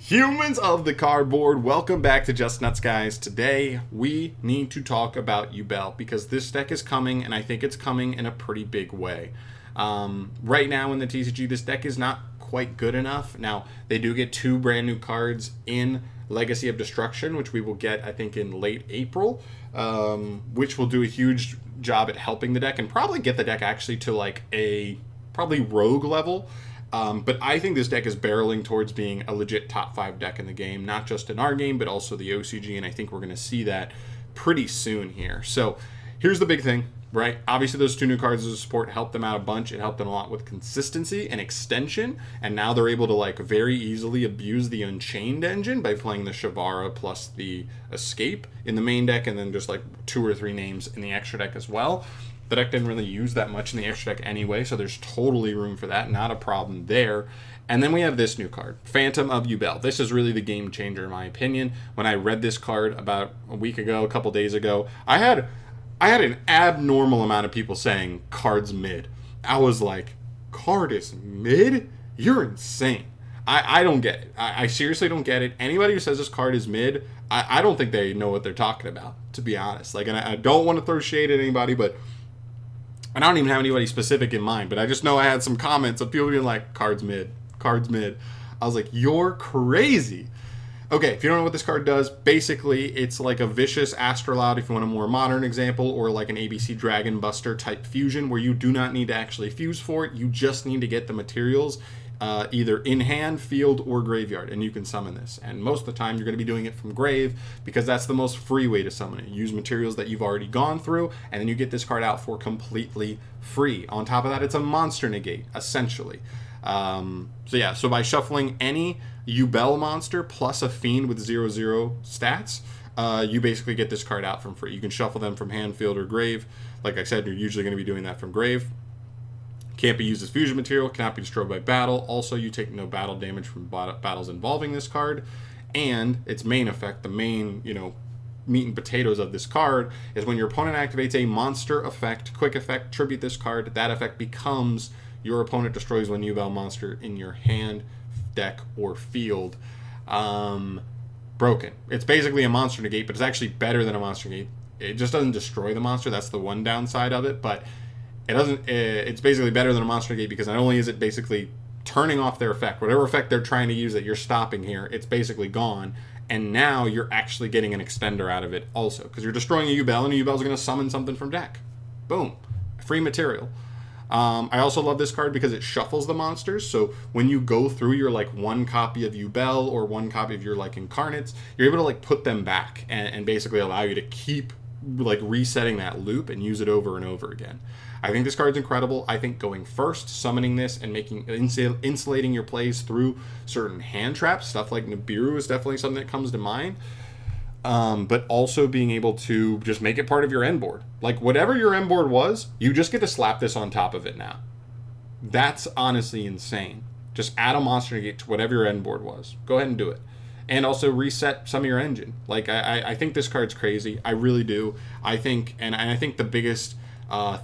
Humans of the cardboard, welcome back to Just Nuts, guys. Today we need to talk about Yubel because this deck is coming, and I think it's coming in a pretty big way. Right now in the TCG, this deck is not quite good enough. Now, they do get two brand new cards in Legacy of Destruction, which we will get, I think, in late April, which will do a huge job at helping the deck and probably get the deck actually to like a probably rogue level. But I think this deck is barreling towards being a legit top 5 deck in the game, not just in our game, but also the OCG, and I think we're going to see that pretty soon here. So here's the big thing, right? Obviously, those two new cards as a support helped them out a bunch. It helped them a lot with consistency and extension, and now they're able to like very easily abuse the Unchained engine by playing the Shavara plus the Escape in the main deck, and then just like 2 or 3 names in the extra deck as well. The deck didn't really use that much in the extra deck anyway, so there's totally room for that. Not a problem there. And then we have this new card, Phantom of Yubel. This is really the game changer in my opinion. When I read this card about a week ago, a couple days ago, I had an abnormal amount of people saying card's mid. I was like, card is mid? You're insane. I don't get it. I seriously don't get it. Anybody who says this card is mid, I don't think they know what they're talking about, to be honest. Like, and I don't want to throw shade at anybody, but I don't even have anybody specific in mind, but I just know I had some comments of people being like, card's mid, card's mid. I was like, you're crazy. Okay, if you don't know what this card does, basically it's like a vicious Astrolabe, if you want a more modern example, or like an ABC Dragon Buster type fusion where you do not need to actually fuse for it. You just need to get the materials either in hand, field, or graveyard, and you can summon this. And most of the time you're going to be doing it from grave because that's the most free way to summon it. You use materials that you've already gone through, and then you get this card out for completely free. On top of that, it's a monster negate, essentially. So by shuffling any Yubel monster plus a Fiend with 0/0 stats, you basically get this card out from free. You can shuffle them from hand, field, or grave. Like I said, you're usually going to be doing that from grave. Can't be used as fusion material, cannot be destroyed by battle. Also, you take no battle damage from battles involving this card. And its main effect, the main, meat and potatoes of this card, is when your opponent activates a monster effect, quick effect, tribute this card, that effect becomes your opponent destroys one Yubel monster in your hand, deck, or field. Broken. It's basically a monster negate, but it's actually better than a monster negate. It just doesn't destroy the monster. That's the one downside of it, but it's basically better than a monster negate because not only is it basically turning off their effect, whatever effect they're trying to use that you're stopping here, it's basically gone, and now you're actually getting an extender out of it also because you're destroying a Yubel, and a Yubel's going to summon something from deck. Boom. Free material. I also love this card because it shuffles the monsters, so when you go through your like one copy of Yubel or one copy of your like Incarnates, you're able to like put them back and basically allow you to keep like resetting that loop and use it over and over again. I think this card's incredible. I think going first, summoning this and making insulating your plays through certain hand traps, stuff like Nibiru is definitely something that comes to mind. But also being able to just make it part of your end board. Like whatever your end board was, you just get to slap this on top of it now. That's honestly insane. Just add a monster negate to whatever your end board was. Go ahead and do it. And also reset some of your engine. Like I think this card's crazy. I really do. I think the biggest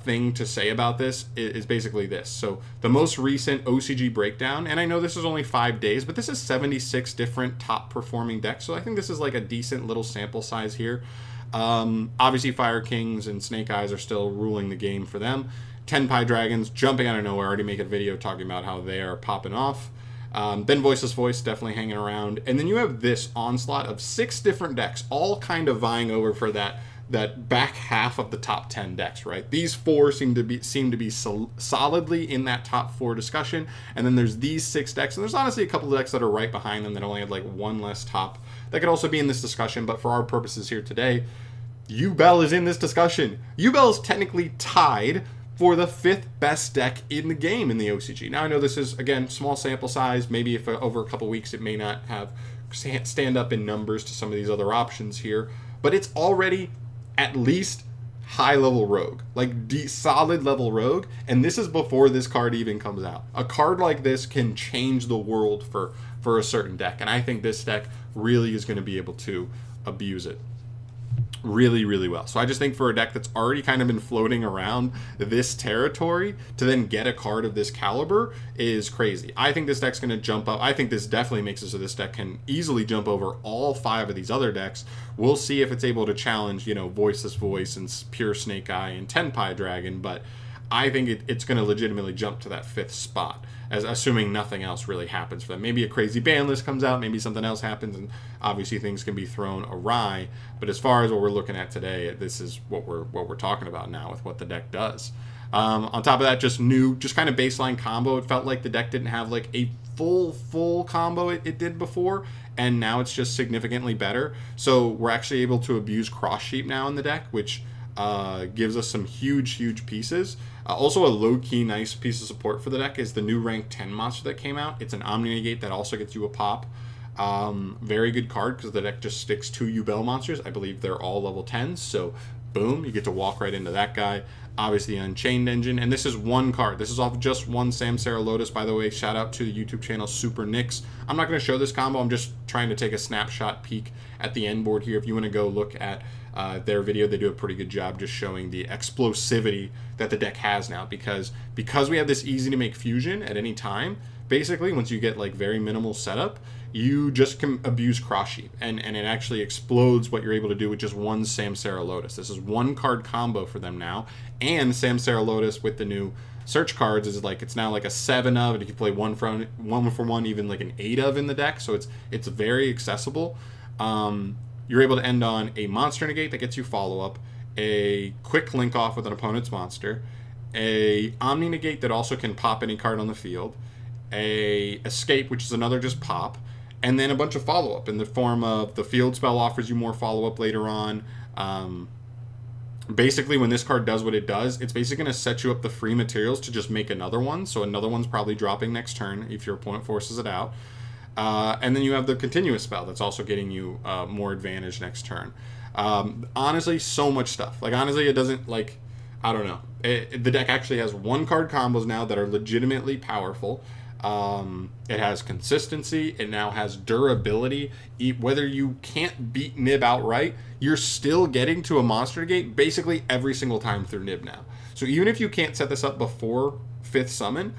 thing to say about this is basically this. So the most recent OCG breakdown, and I know this is only 5 days, but this is 76 different top performing decks. So I think this is like a decent little sample size here. Obviously Fire Kings and Snake Eyes are still ruling the game for them. Tenpai Dragons jumping out of nowhere. I already made a video talking about how they are popping off. Then Voiceless Voice definitely hanging around. And then you have this onslaught of 6 different decks, all kind of vying over for that back half of the top 10 decks, right? These 4 seem to be solidly in that top 4 discussion. And then there's these 6 decks. And there's honestly a couple of decks that are right behind them that only have like one less top. That could also be in this discussion. But for our purposes here today, Yubel is in this discussion. Yubel is technically tied for the 5th best deck in the game in the OCG. Now I know this is, again, small sample size. Maybe if over a couple weeks it may not have stand up in numbers to some of these other options here. But it's already at least high level rogue, like solid level rogue, and this is before this card even comes out. A card like this can change the world for a certain deck, and I think this deck really is going to be able to abuse it. really, really well. So I just think for a deck that's already kind of been floating around this territory, to then get a card of this caliber is crazy. I think this deck's going to jump up. I think this definitely makes it so this deck can easily jump over all 5 of these other decks. We'll see if it's able to challenge, Voiceless Voice and Pure Snake Eye and Tenpai Dragon, but I think it's going to legitimately jump to that 5th spot, as assuming nothing else really happens for them. Maybe a crazy ban list comes out, maybe something else happens, and obviously things can be thrown awry. But as far as what we're looking at today, this is what we're talking about now with what the deck does. On top of that, just kind of baseline combo. It felt like the deck didn't have like a full combo it did before, and now it's just significantly better. So we're actually able to abuse Cross Sheep now in the deck, which gives us some huge pieces. Also, a low-key nice piece of support for the deck is the new rank 10 monster that came out. It's an Omni Negate that also gets you a pop. Very good card because the deck just sticks 2 Yubel monsters. I believe they're all level 10s, so boom, you get to walk right into that guy. Obviously, Unchained Engine, and this is one card. This is off just one Samsara Lotus, by the way. Shout out to the YouTube channel Super Nix. I'm not going to show this combo. I'm just trying to take a snapshot peek at the end board here. If you want to go look at their video, they do a pretty good job just showing the explosivity that the deck has now, because we have this easy to make fusion at any time. Basically, once you get like very minimal setup, you just can abuse Cross Sheep, and it actually explodes what you're able to do with just one Samsara Lotus. This is one card combo for them now, and Samsara Lotus with the new search cards is like, it's now like a 7 of, and you can play one for one, even like an 8 of in the deck, so it's very accessible. You're able to end on a Monster Negate that gets you follow-up, a quick link off with an opponent's monster, a Omni Negate that also can pop any card on the field, a Escape, which is another just pop, and then a bunch of follow-up in the form of the field spell offers you more follow-up later on. Basically, when this card does what it does, it's basically going to set you up the free materials to just make another one, so another one's probably dropping next turn if your opponent forces it out. And then you have the continuous spell that's also getting you more advantage next turn. Honestly, so much stuff. Like, honestly, it doesn't, like, I don't know. The deck actually has 1-card combos now that are legitimately powerful. It has consistency. It now has durability. Whether you can't beat Nib outright, you're still getting to a Monster Gate basically every single time through Nib now. So even if you can't set this up before 5th summon,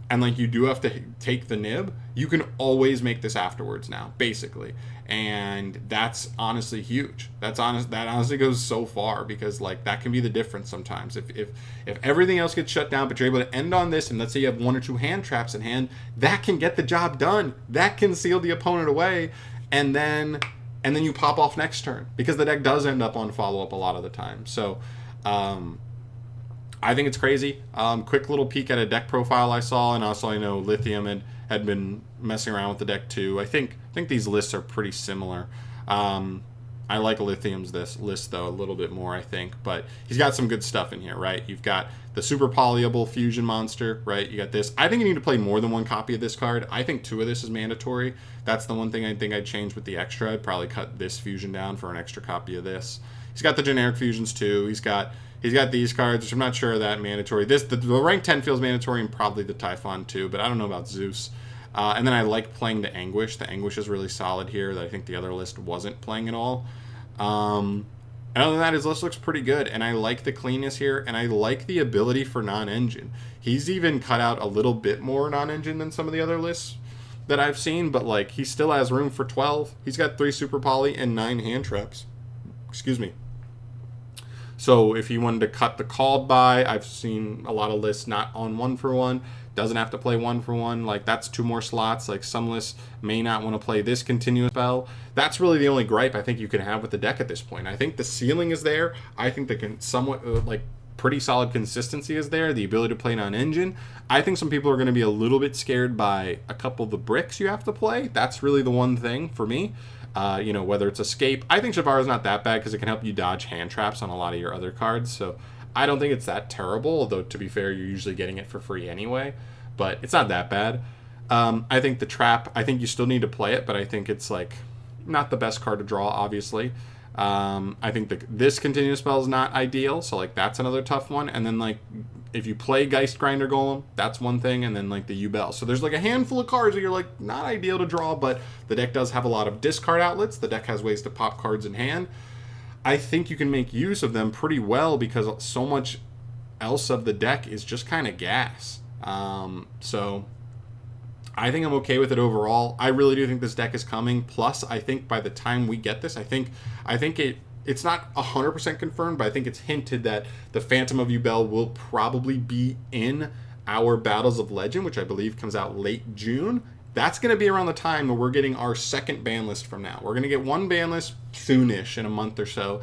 and like you do have to take the Nib, you can always make this afterwards now, basically. And that's honestly huge. That honestly goes so far, because like that can be the difference sometimes. If everything else gets shut down, but you're able to end on this, and let's say you have 1 or 2 hand traps in hand, that can get the job done. That can seal the opponent away, and then you pop off next turn, because the deck does end up on follow-up a lot of the time. So I think it's crazy. Quick little peek at a deck profile I saw, and also I know Lithium had been messing around with the deck too. I think these lists are pretty similar. I like Lithium's this list though a little bit more, I think, but he's got some good stuff in here, right? You've got the super polyable fusion monster, right? You got this. I think you need to play more than 1 copy of this card. I think 2 of this is mandatory. That's the one thing I think I'd change with the extra. I'd probably cut this fusion down for an extra copy of this. He's got the generic fusions too. He's got these cards, which I'm not sure are that mandatory. The rank 10 feels mandatory, and probably the Typhon too, but I don't know about Zeus. And then I like playing the Anguish. The Anguish is really solid here that I think the other list wasn't playing at all. And other than that, his list looks pretty good, and I like the cleanness here, and I like the ability for non-engine. He's even cut out a little bit more non-engine than some of the other lists that I've seen, but like he still has room for 12. He's got 3 super poly and 9 hand traps. Excuse me. So if you wanted to cut the called by, I've seen a lot of lists not on 1-for-1. Doesn't have to play 1-for-1. Like, that's 2 more slots. Like, some lists may not want to play this continuous spell. That's really the only gripe I think you can have with the deck at this point. I think the ceiling is there. I think the somewhat like pretty solid consistency is there. The ability to play non-engine. I think some people are going to be a little bit scared by a couple of the bricks you have to play. That's really the one thing for me. Whether it's Escape. I think Shavara's not that bad because it can help you dodge hand traps on a lot of your other cards. So I don't think it's that terrible, although to be fair, you're usually getting it for free anyway. But it's not that bad. I think the Trap, I think you still need to play it, but I think it's like not the best card to draw, obviously. I think this continuous spell is not ideal, so like that's another tough one. And then like if you play Geist Grinder Golem, that's one thing, and then like the Yubel. So there's like a handful of cards that you're like not ideal to draw, but the deck does have a lot of discard outlets. The deck has ways to pop cards in hand. I think you can make use of them pretty well because so much else of the deck is just kind of gas. So I think I'm okay with it overall. I really do think this deck is coming. Plus, I think by the time we get this, I think it's not 100% confirmed, but I think it's hinted that the Phantom of Yubel will probably be in our Battles of Legend, which I believe comes out late June. That's going to be around the time where we're getting our second ban list from now. We're going to get one ban list soonish in a month or so.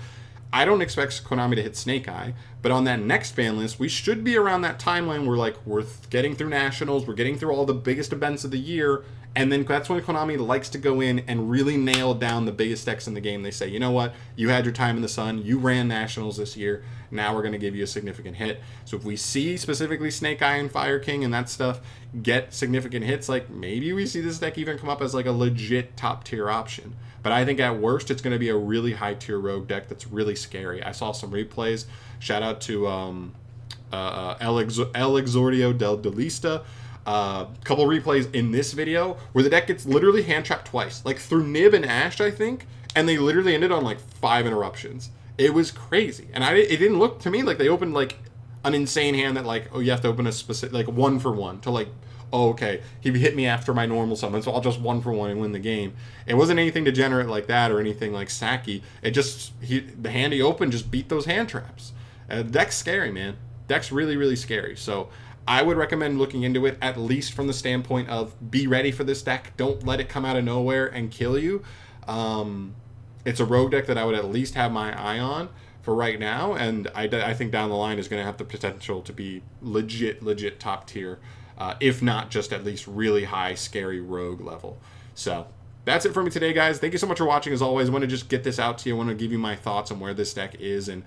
I don't expect Konami to hit Snake Eye, but on that next ban list, we should be around that timeline where we're getting through Nationals, we're getting through all the biggest events of the year, and then that's when Konami likes to go in and really nail down the biggest decks in the game. They say, you know what, you had your time in the sun, you ran Nationals this year, now we're going to give you a significant hit. So if we see specifically Snake Eye and Fire King and that stuff get significant hits, maybe we see this deck even come up as a legit top tier option. But I think at worst, it's going to be a really high tier rogue deck that's really scary. I saw some replays. Shout out to El Exordio del Delista. Couple replays in this video where the deck gets literally hand trapped twice, through Nib and Ash, I think, and they literally ended on 5 interruptions. It was crazy, and it didn't look to me like they opened an insane hand that you have to open a specific 1 for 1 to oh, okay, he hit me after my normal summon, so I'll just 1 for 1 and win the game. It wasn't anything degenerate like that or anything like Saki. It just, the hand he opened just beat those hand traps. Deck's scary, man. Deck's really, really scary. So I would recommend looking into it, at least from the standpoint of be ready for this deck. Don't let it come out of nowhere and kill you. It's a rogue deck that I would at least have my eye on for right now, and I think down the line is going to have the potential to be legit top tier. If not just at least really high, scary rogue level. So that's it for me today, guys. Thank you so much for watching. As always, I want to just get this out to you. I want to give you my thoughts on where this deck is and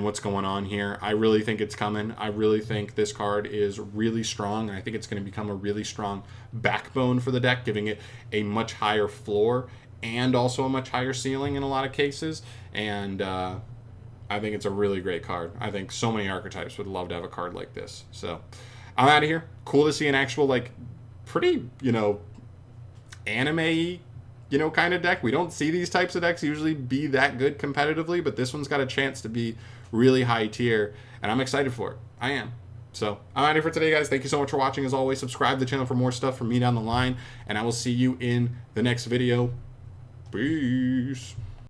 what's going on here. I really think it's coming. I really think this card is really strong, and I think it's going to become a really strong backbone for the deck, giving it a much higher floor and also a much higher ceiling in a lot of cases. And I think it's a really great card. I think so many archetypes would love to have a card like this. So I'm out of here. Cool to see an actual, pretty, anime, kind of deck. We don't see these types of decks usually be that good competitively, but this one's got a chance to be really high tier, and I'm excited for it. I am. So I'm out of here for today, guys. Thank you so much for watching. As always, subscribe to the channel for more stuff from me down the line, and I will see you in the next video. Peace.